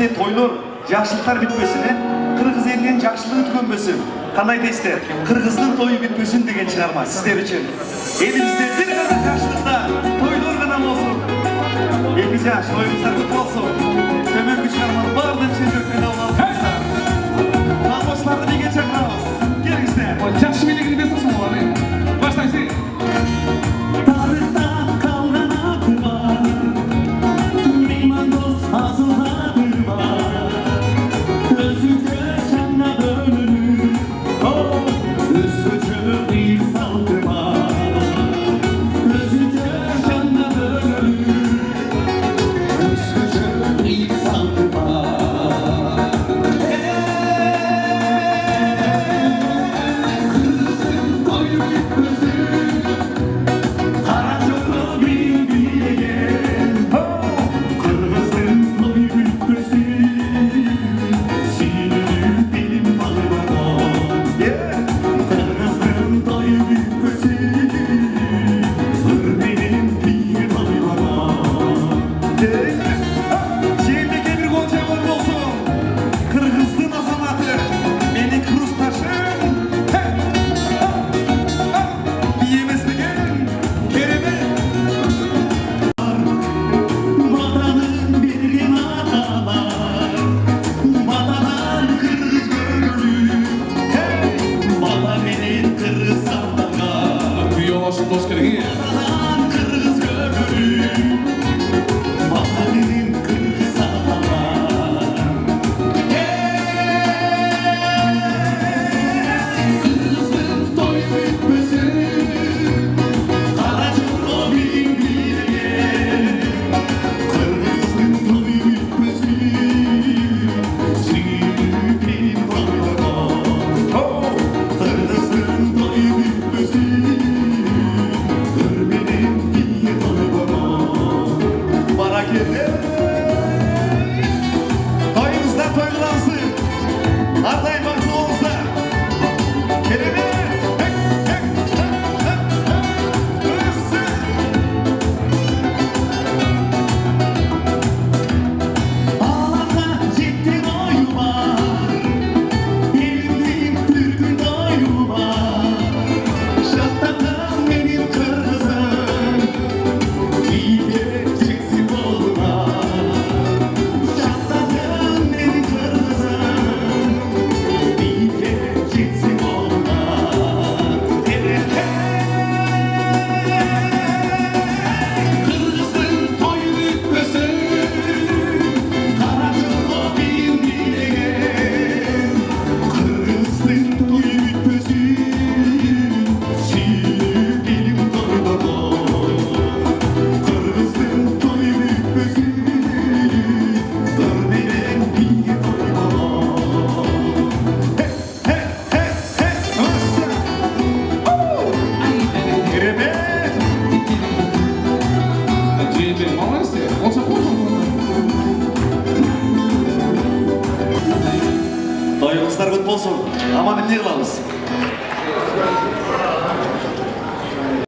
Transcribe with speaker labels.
Speaker 1: Toylur, yaşlıklar bitmesin, Kırgız elinin yaşlılığı tükönmesin. Kanay deyizler, Kırgız'ın toyu bitmesin degen çıkarma sizler için. Elimizde bir kadar yaşlıkta toylur kanam olsun. 2 yaş toyumuzlar kutlu olsun. Tömen güç yarmanın bağırdan çözükten avlansınızlar. Namuslarını bir geçirmemiz. Gelin sizler.
Speaker 2: O yaşlı birliğini besasın mı var ne? Başlayın.
Speaker 1: Toyumuzlar kutlu olsun. Aman ne kılavuz.